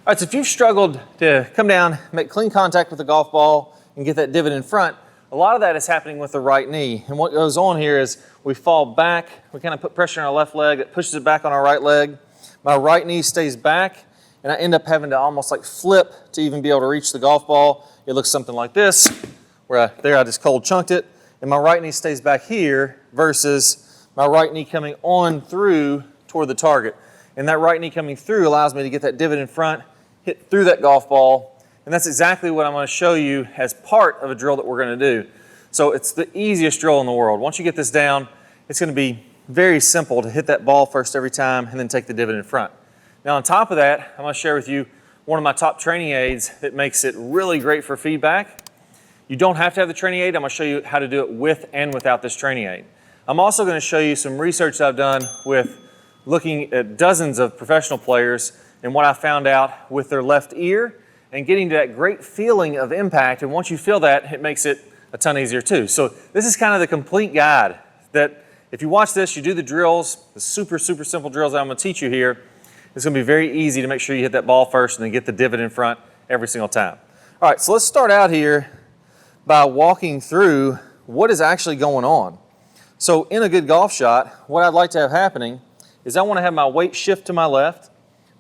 All right, so if you've struggled to come down, make clean contact with the golf ball and get that divot in front, a lot of that is happening with the right knee. And what goes on here is we fall back, we kind of put pressure on our left leg, that pushes it back on our right leg. My right knee stays back, and I end up having to almost like flip to even be able to reach the golf ball. It looks something like this, where I just cold chunked it, and my right knee stays back here versus my right knee coming on through toward the target. And that right knee coming through allows me to get that divot in front, hit through that golf ball, and that's exactly what I'm going to show you as part of a drill that we're going to do. So it's the easiest drill in the world. Once you get this down, it's going to be very simple to hit that ball first every time and then take the divot in front. Now on top of that, I'm going to share with you one of my top training aids that makes it really great for feedback. You don't have to have the training aid. I'm going to show you how to do it with and without this training aid. I'm also going to show you some research that I've done with looking at dozens of professional players and what I found out with their left ear and getting to that great feeling of impact. And once you feel that, it makes it a ton easier too. So this is kind of the complete guide that if you watch this, you do the drills, the super simple drills that I'm going to teach you here. It's going to be very easy to make sure you hit that ball first and then get the divot in front every single time. All right, so let's start out here by walking through what is actually going on. So in a good golf shot, what I'd like to have happening is I want to have my weight shift to my left.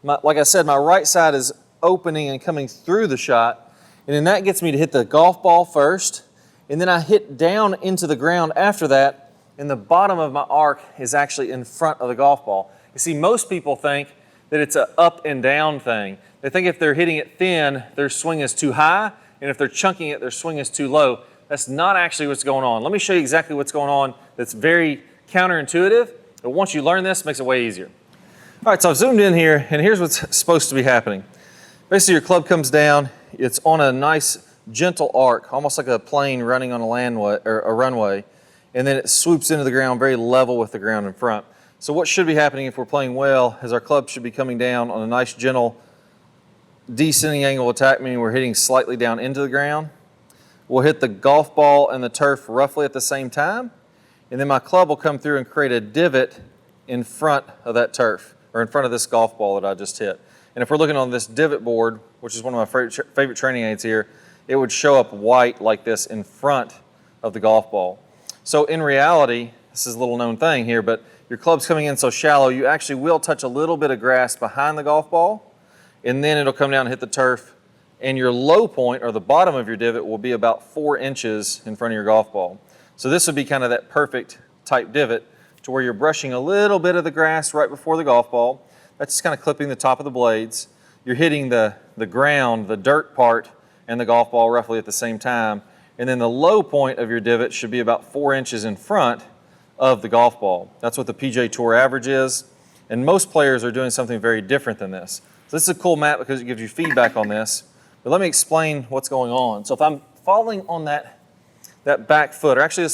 Like I said, my right side is opening and coming through the shot, and then that gets me to hit the golf ball first, and then I hit down into the ground after that, and the bottom of my arc is actually in front of the golf ball. You see, most people think that it's an up and down thing. They think if they're hitting it thin, their swing is too high, and if they're chunking it, their swing is too low. That's not actually what's going on. Let me show you exactly what's going on that's very counterintuitive, but once you learn this, it makes it way easier. All right, so I've zoomed in here, and here's what's supposed to be happening. Basically, your club comes down. It's on a nice, gentle arc, almost like a plane running on a landway or a runway, and then it swoops into the ground very level with the ground in front. So what should be happening if we're playing well is our club should be coming down on a nice, gentle, descending angle attack, meaning we're hitting slightly down into the ground. We'll hit the golf ball and the turf roughly at the same time, and then my club will come through and create a divot in front of that turf, or in front of this golf ball that I just hit. And if we're looking on this divot board, which is one of my favorite training aids here, it would show up white like this in front of the golf ball. So in reality, this is a little known thing here, but your club's coming in so shallow, you actually will touch a little bit of grass behind the golf ball, and then it'll come down and hit the turf, and your low point, or the bottom of your divot, will be about 4 inches in front of your golf ball. So this would be kind of that perfect type divot to where you're brushing a little bit of the grass right before the golf ball. That's just kind of clipping the top of the blades. You're hitting the ground, the dirt part, and the golf ball roughly at the same time. And then the low point of your divot should be about 4 inches in front of the golf ball. That's what the PGA Tour average is. And most players are doing something very different than this. So this is a cool map because it gives you feedback on this. But let me explain what's going on. So if I'm falling on that back foot, or actually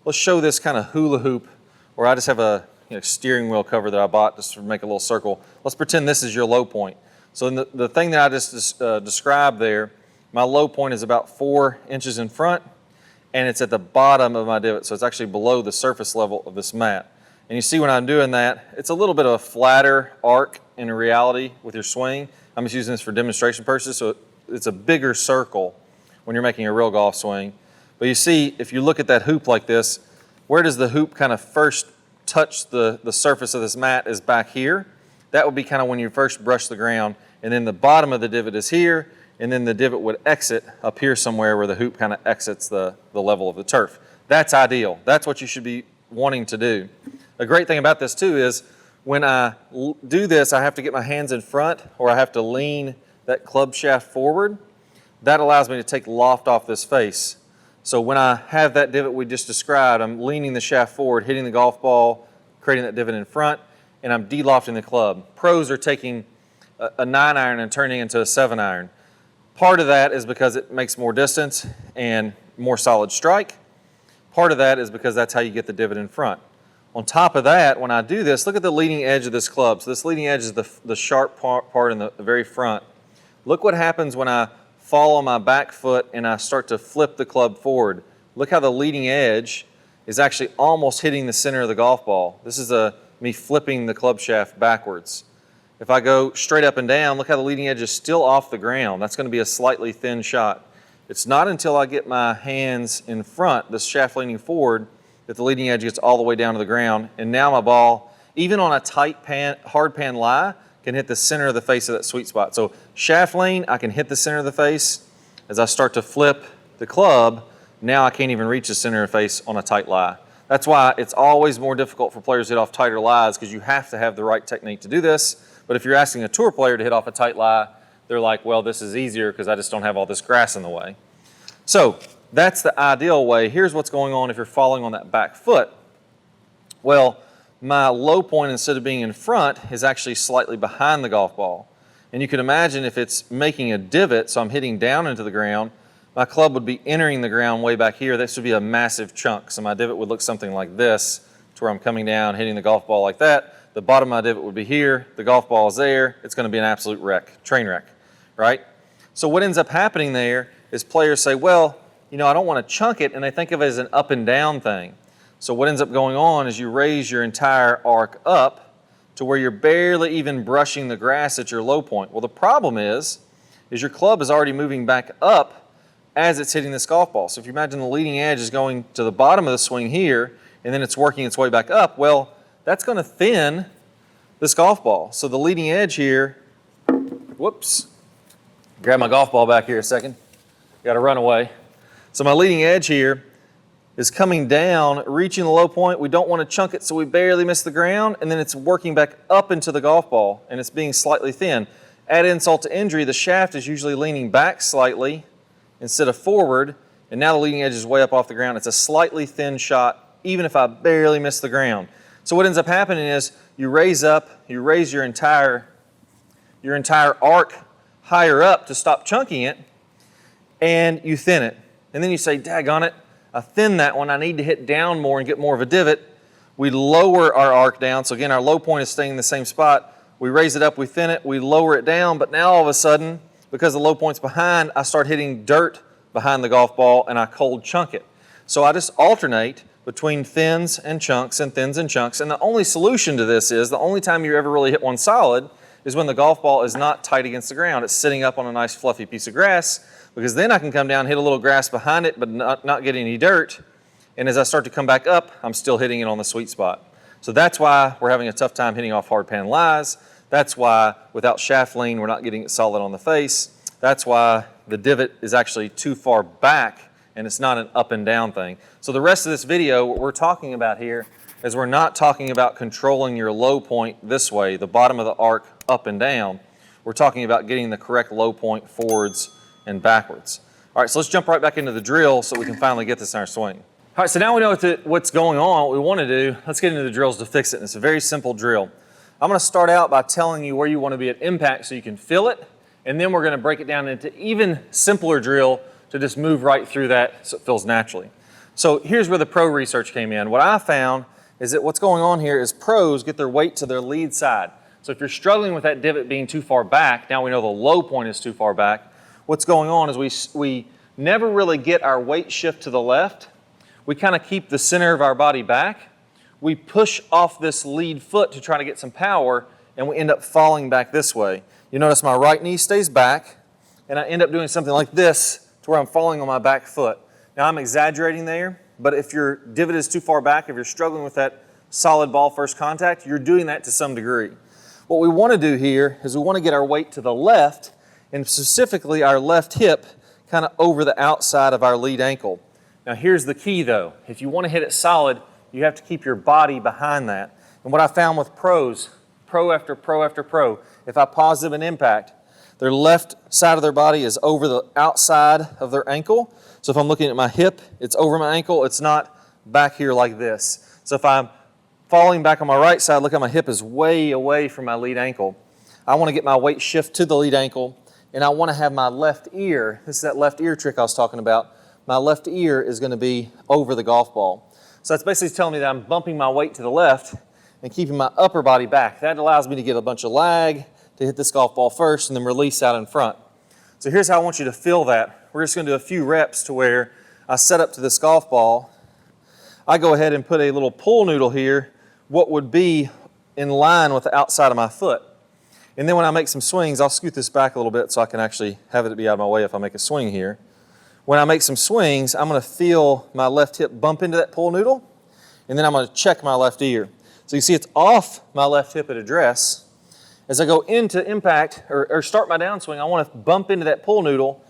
let's show this kind of hula hoop, where I just have a steering wheel cover that I bought just to make a little circle. Let's pretend this is your low point. So in the thing that I just described there, my low point is about 4 inches in front, and it's at the bottom of my divot, so it's actually below the surface level of this mat. And you see when I'm doing that, it's a little bit of a flatter arc in reality with your swing. I'm just using this for demonstration purposes, so it's a bigger circle when you're making a real golf swing. But you see, if you look at that hoop like this, where does the hoop kind of first touch the surface of this mat is back here. That would be kind of when you first brush the ground, and then the bottom of the divot is here, and then the divot would exit up here somewhere where the hoop kind of exits the level of the turf. That's ideal. That's what you should be wanting to do. A great thing about this too is when I do this, I have to get my hands in front, or I have to lean that club shaft forward. That allows me to take loft off this face. So when I have that divot we just described, I'm leaning the shaft forward, hitting the golf ball, creating that divot in front, and I'm de-lofting the club. Pros are taking a 9-iron and turning into a 7-iron. Part of that is because it makes more distance and more solid strike. Part of that is because that's how you get the divot in front. On top of that, when I do this, look at the leading edge of this club. So this leading edge is the sharp part in the very front. Look what happens when I fall on my back foot and I start to flip the club forward. Look how the leading edge is actually almost hitting the center of the golf ball. This is me flipping the club shaft backwards. If I go straight up and down, look how the leading edge is still off the ground. That's going to be a slightly thin shot. It's not until I get my hands in front, the shaft leaning forward, that the leading edge gets all the way down to the ground. And now my ball, even on a tight pan, hard pan lie, can hit the center of the face of that sweet spot. So shaft lean, I can hit the center of the face. As I start to flip the club, now I can't even reach the center of the face on a tight lie. That's why it's always more difficult for players to hit off tighter lies, because you have to have the right technique to do this. But if you're asking a tour player to hit off a tight lie, they're like, well, this is easier because I just don't have all this grass in the way. So that's the ideal way. Here's what's going on if you're falling on that back foot. Well, my low point, instead of being in front, is actually slightly behind the golf ball. And you can imagine if it's making a divot, so I'm hitting down into the ground, my club would be entering the ground way back here. This would be a massive chunk. So my divot would look something like this, to where I'm coming down, hitting the golf ball like that. The bottom of my divot would be here. The golf ball is there. It's going to be an absolute wreck, train wreck, right? So what ends up happening there is players say, well, you know, I don't want to chunk it, and they think of it as an up and down thing. So what ends up going on is you raise your entire arc up to where you're barely even brushing the grass at your low point. Well, the problem is your club is already moving back up as it's hitting this golf ball. So if you imagine the leading edge is going to the bottom of the swing here, and then it's working its way back up, well, that's going to thin this golf ball. So the leading edge here, whoops, grab my golf ball back here a second. Got to run away. So my leading edge here is coming down, reaching the low point. We don't want to chunk it, so we barely miss the ground, and then it's working back up into the golf ball, and it's being slightly thin. Add insult to injury, the shaft is usually leaning back slightly instead of forward, and now the leading edge is way up off the ground. It's a slightly thin shot, even if I barely miss the ground. So what ends up happening is you raise your entire arc higher up to stop chunking it, and you thin it. And then you say, daggone it, I thin that one, I need to hit down more and get more of a divot. We lower our arc down, so again, our low point is staying in the same spot. We raise it up, we thin it, we lower it down, but now all of a sudden, because the low point's behind, I start hitting dirt behind the golf ball and I cold chunk it. So I just alternate between thins and chunks and thins and chunks, and the only solution to this is, the only time you ever really hit one solid is when the golf ball is not tight against the ground. It's sitting up on a nice fluffy piece of grass, because then I can come down, hit a little grass behind it, but not get any dirt, and as I start to come back up, I'm still hitting it on the sweet spot. So that's why we're having a tough time hitting off hard pan lies. That's why without shaft lean, we're not getting it solid on the face. That's why the divot is actually too far back, and it's not an up and down thing. So the rest of this video, what we're talking about here is we're not talking about controlling your low point this way, the bottom of the arc up and down. We're talking about getting the correct low point forwards and backwards. All right, so let's jump right back into the drill so we can finally get this in our swing. All right, so now we know what's going on, what we want to do. Let's get into the drills to fix it. And it's a very simple drill. I'm going to start out by telling you where you want to be at impact so you can feel it, and then we're going to break it down into even simpler drill to just move right through that so it feels naturally. So here's where the pro research came in. What I found is that what's going on here is pros get their weight to their lead side. So if you're struggling with that divot being too far back, now we know the low point is too far back, what's going on is we never really get our weight shift to the left. We kind of keep the center of our body back. We push off this lead foot to try to get some power, and we end up falling back this way. You notice my right knee stays back, and I end up doing something like this to where I'm falling on my back foot. Now I'm exaggerating there, but if your divot is too far back, if you're struggling with that solid ball first contact, you're doing that to some degree. What we want to do here is we want to get our weight to the left, and specifically our left hip kind of over the outside of our lead ankle. Now here's the key though. If you want to hit it solid, you have to keep your body behind that. And what I found with pros, pro after pro after pro, if I pause them in impact, their left side of their body is over the outside of their ankle. So if I'm looking at my hip, it's over my ankle, it's not back here like this. So if I'm falling back on my right side, look at my hip is way away from my lead ankle. I want to get my weight shift to the lead ankle, and I want to have my left ear, this is that left ear trick I was talking about, my left ear is going to be over the golf ball. So that's basically telling me that I'm bumping my weight to the left and keeping my upper body back. That allows me to get a bunch of lag to hit this golf ball first and then release out in front. So here's how I want you to feel that. We're just going to do a few reps to where I set up to this golf ball. I go ahead and put a little pull noodle here, what would be in line with the outside of my foot. And then when I make some swings, I'll scoot this back a little bit so I can actually have it be out of my way if I make a swing here. When I make some swings, I'm going to feel my left hip bump into that pull noodle, and then I'm going to check my left ear. So you see it's off my left hip at address. As I go into impact, or start my downswing, I want to bump into that pull noodle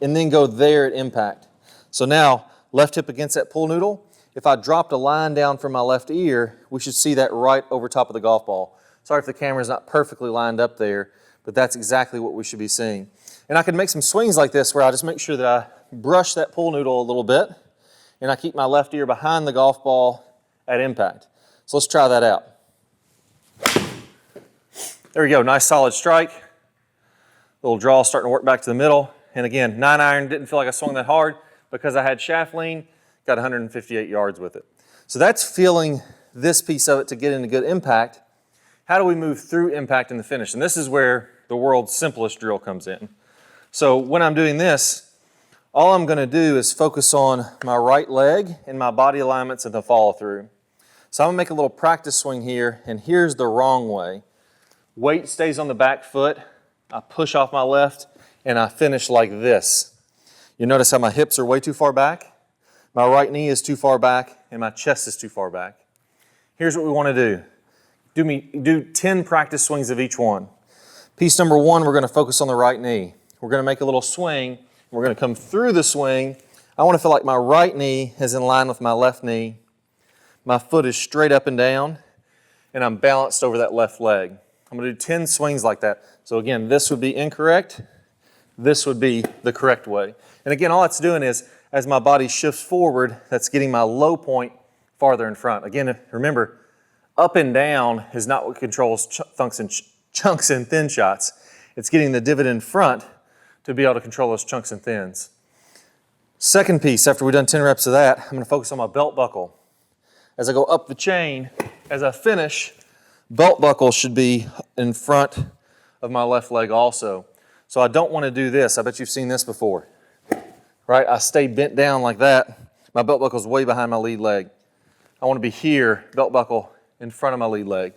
and then go there at impact. So now, left hip against that pull noodle. If I dropped a line down from my left ear, we should see that right over top of the golf ball. Sorry if the camera's not perfectly lined up there, but that's exactly what we should be seeing. And I can make some swings like this where I just make sure that I brush that pull noodle a little bit, and I keep my left ear behind the golf ball at impact. So let's try that out. There we go, nice solid strike. Little draw starting to work back to the middle. And again, 9-iron, didn't feel like I swung that hard because I had shaft lean, got 158 yards with it. So that's feeling this piece of it to get into good impact. How do we move through impact in the finish? And this is where the world's simplest drill comes in. So when I'm doing this, all I'm going to do is focus on my right leg and my body alignments and the follow through. So I'm going to make a little practice swing here, and here's the wrong way. Weight stays on the back foot, I push off my left, and I finish like this. You notice how my hips are way too far back, my right knee is too far back, and my chest is too far back. Here's what we want to do. Do 10 practice swings of each one. Piece number one, we're going to focus on the right knee. We're going to make a little swing. We're going to come through the swing. I want to feel like my right knee is in line with my left knee. My foot is straight up and down, and I'm balanced over that left leg. I'm going to do 10 swings like that. So again, this would be incorrect. This would be the correct way. And again, all that's doing is, as my body shifts forward, that's getting my low point farther in front. Again, remember, up and down is not what controls chunks and thin shots. It's getting the divot in front to be able to control those chunks and thins. Second piece, after we've done 10 reps of that, I'm going to focus on my belt buckle. As I go up the chain, as I finish, belt buckle should be in front of my left leg also. So I don't want to do this. I bet you've seen this before. Right? I stay bent down like that. My belt buckle's way behind my lead leg. I want to be here, belt buckle in front of my lead leg.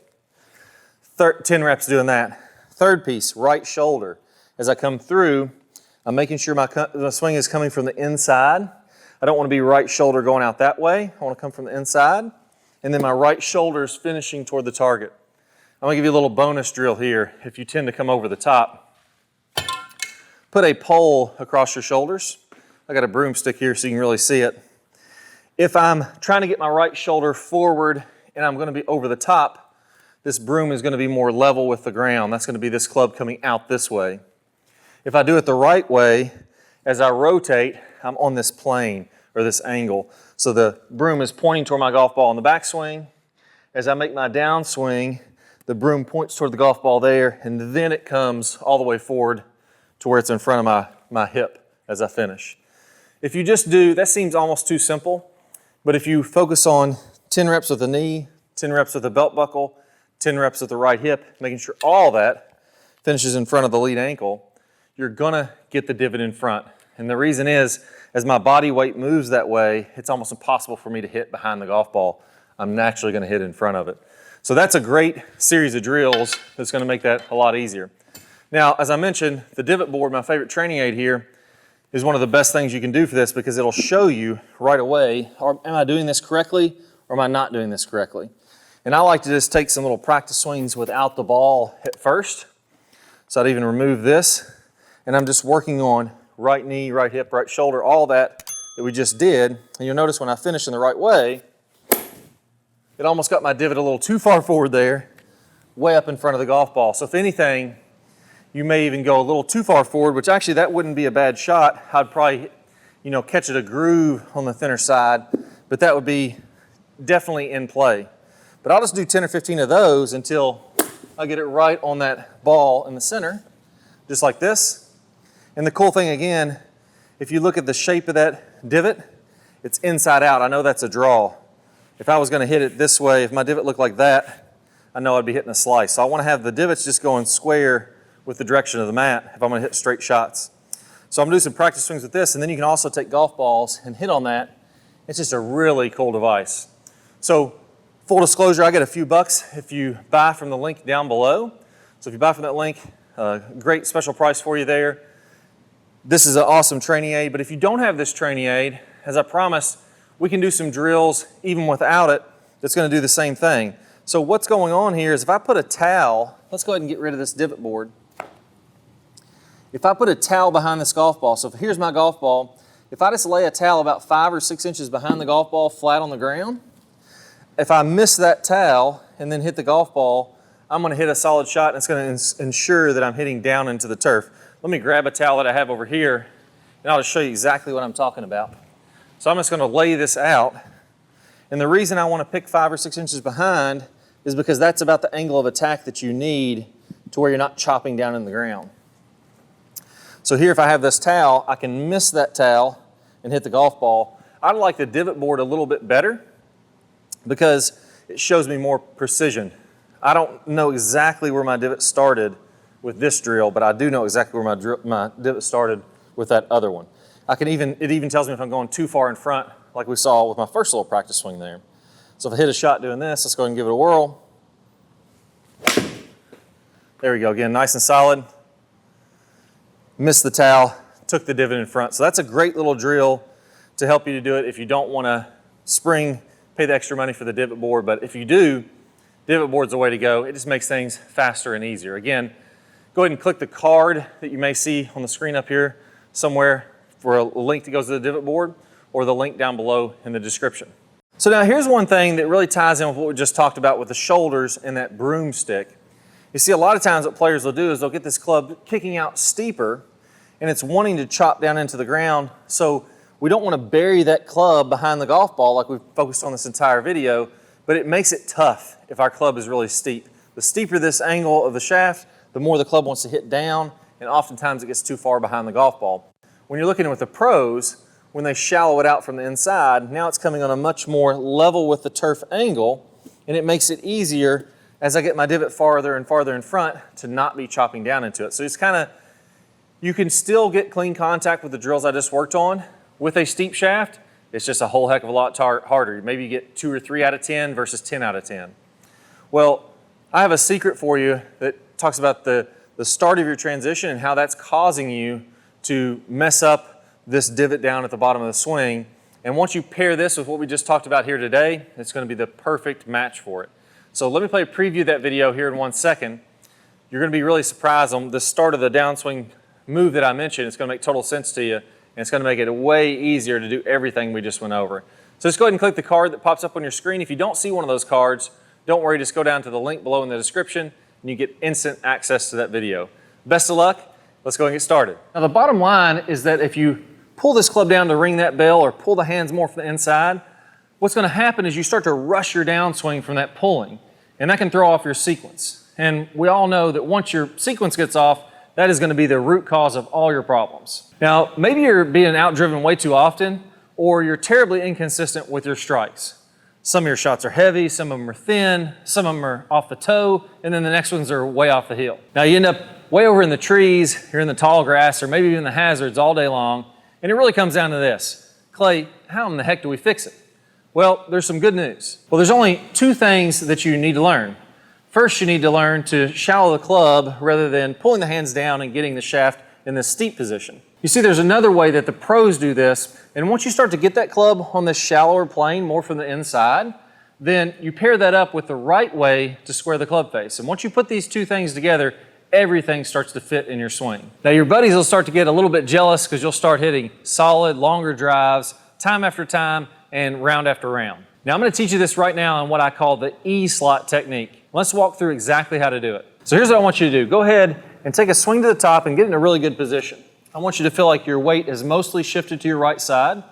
10 reps doing that. Third piece, right shoulder. As I come through, I'm making sure my swing is coming from the inside. I don't want to be right shoulder going out that way. I want to come from the inside. And then my right shoulder is finishing toward the target. I'm going to give you a little bonus drill here. If you tend to come over the top, put a pole across your shoulders. I got a broomstick here so you can really see it. If I'm trying to get my right shoulder forward and I'm going to be over the top, this broom is going to be more level with the ground. That's going to be this club coming out this way. If I do it the right way, as I rotate, I'm on this plane or this angle. So the broom is pointing toward my golf ball in the backswing. As I make my downswing, the broom points toward the golf ball there, and then it comes all the way forward to where it's in front of my hip as I finish. If you just do, that seems almost too simple, but if you focus on 10 reps with the knee, 10 reps with the belt buckle, 10 reps with the right hip, making sure all that finishes in front of the lead ankle, you're gonna get the divot in front. And the reason is, as my body weight moves that way, it's almost impossible for me to hit behind the golf ball. I'm naturally gonna hit in front of it. So that's a great series of drills that's gonna make that a lot easier. Now, as I mentioned, the divot board, my favorite training aid here, is one of the best things you can do for this because it'll show you right away, am I doing this correctly or am I not doing this correctly? And I like to just take some little practice swings without the ball at first. So I'd even remove this, and I'm just working on right knee, right hip, right shoulder, all that we just did. And you'll notice when I finish in the right way, it almost got my divot a little too far forward there, way up in front of the golf ball. So if anything, you may even go a little too far forward, which actually that wouldn't be a bad shot. I'd probably, catch it a groove on the thinner side, but that would be definitely in play. But I'll just do 10 or 15 of those until I get it right on that ball in the center, just like this. And the cool thing again, if you look at the shape of that divot, it's inside out. I know that's a draw. If I was going to hit it this way, if my divot looked like that, I know I'd be hitting a slice. So I want to have the divots just going square with the direction of the mat if I'm going to hit straight shots. So I'm going to do some practice swings with this, and then you can also take golf balls and hit on that. It's just a really cool device. So full disclosure, I get a few bucks if you buy from the link down below. So if you buy from that link, great special price for you there. This is an awesome training aid, but if you don't have this training aid, as I promised, we can do some drills even without it that's going to do the same thing. So what's going on here is if I put a towel, let's go ahead and get rid of this divot board. If I put a towel behind this golf ball, so here's my golf ball, if I just lay a towel about 5 or 6 inches behind the golf ball flat on the ground, if I miss that towel and then hit the golf ball, I'm going to hit a solid shot and it's going to ensure that I'm hitting down into the turf. Let me grab a towel that I have over here and I'll just show you exactly what I'm talking about. So I'm just going to lay this out. And the reason I want to pick 5 or 6 inches behind is because that's about the angle of attack that you need to where you're not chopping down in the ground. So here if I have this towel, I can miss that towel and hit the golf ball. I like the divot board a little bit better because it shows me more precision. I don't know exactly where my divot started with this drill, but I do know exactly where my divot started with that other one. It even tells me if I'm going too far in front, like we saw with my first little practice swing there. So if I hit a shot doing this, let's go ahead and give it a whirl. There we go, again, nice and solid. Missed the towel, took the divot in front. So that's a great little drill to help you to do it if you don't want to pay the extra money for the divot board. But if you do, divot board's the way to go. It just makes things faster and easier. Again, go ahead and click the card that you may see on the screen up here somewhere for a link that goes to the divot board, or the link down below in the description. So now here's one thing that really ties in with what we just talked about with the shoulders and that broomstick. You see, a lot of times what players will do is they'll get this club kicking out steeper and it's wanting to chop down into the ground. So we don't want to bury that club behind the golf ball like we've focused on this entire video, but it makes it tough if our club is really steep. The steeper this angle of the shaft, the more the club wants to hit down, and oftentimes it gets too far behind the golf ball. When you're looking with the pros, when they shallow it out from the inside, now it's coming on a much more level with the turf angle, and it makes it easier as I get my divot farther and farther in front to not be chopping down into it. So it's kind of, you can still get clean contact with the drills I just worked on. With a steep shaft, it's just a whole heck of a lot harder. Maybe you get 2 or 3 out of 10 versus 10 out of 10. Well, I have a secret for you that talks about the start of your transition and how that's causing you to mess up this divot down at the bottom of the swing. And once you pair this with what we just talked about here today, it's going to be the perfect match for it. So let me play a preview of that video here in 1 second. You're going to be really surprised on the start of the downswing move that I mentioned. It's going to make total sense to you, and it's going to make it way easier to do everything we just went over. So just go ahead and click the card that pops up on your screen. If you don't see one of those cards, don't worry, just go down to the link below in the description and you get instant access to that video. Best of luck. Let's go and get started. Now the bottom line is that if you pull this club down to ring that bell or pull the hands more from the inside, what's going to happen is you start to rush your downswing from that pulling, and that can throw off your sequence. And we all know that once your sequence gets off, that is going to be the root cause of all your problems. Now, maybe you're being outdriven way too often, or you're terribly inconsistent with your strikes. Some of your shots are heavy, some of them are thin, some of them are off the toe, and then the next ones are way off the heel. Now you end up way over in the trees, you're in the tall grass, or maybe even the hazards all day long, and it really comes down to this. Clay, how in the heck do we fix it? Well, there's some good news. Well, there's only 2 things that you need to learn. First, you need to learn to shallow the club rather than pulling the hands down and getting the shaft in this steep position. You see, there's another way that the pros do this, and once you start to get that club on this shallower plane, more from the inside, then you pair that up with the right way to square the club face. And once you put these 2 things together, everything starts to fit in your swing. Now your buddies will start to get a little bit jealous because you'll start hitting solid, longer drives, time after time, and round after round. Now I'm going to teach you this right now in what I call the E-slot technique. Let's walk through exactly how to do it. So here's what I want you to do. Go ahead and take a swing to the top and get in a really good position. I want you to feel like your weight is mostly shifted to your right side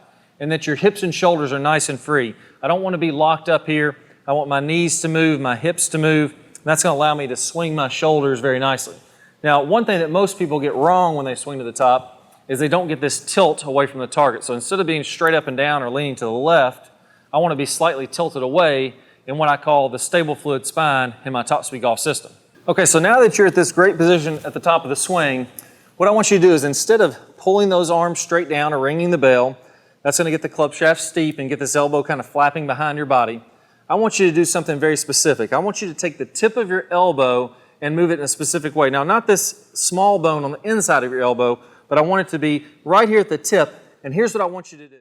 and that your hips and shoulders are nice and free. I don't want to be locked up here. I want my knees to move, my hips to move, and that's going to allow me to swing my shoulders very nicely. Now, one thing that most people get wrong when they swing to the top is they don't get this tilt away from the target. So instead of being straight up and down or leaning to the left, I want to be slightly tilted away in what I call the stable fluid spine in my top speed golf system. Okay, so now that you're at this great position at the top of the swing, what I want you to do is instead of pulling those arms straight down or ringing the bell, that's going to get the club shaft steep and get this elbow kind of flapping behind your body. I want you to do something very specific. I want you to take the tip of your elbow and move it in a specific way. Now, not this small bone on the inside of your elbow, but I want it to be right here at the tip, and here's what I want you to do.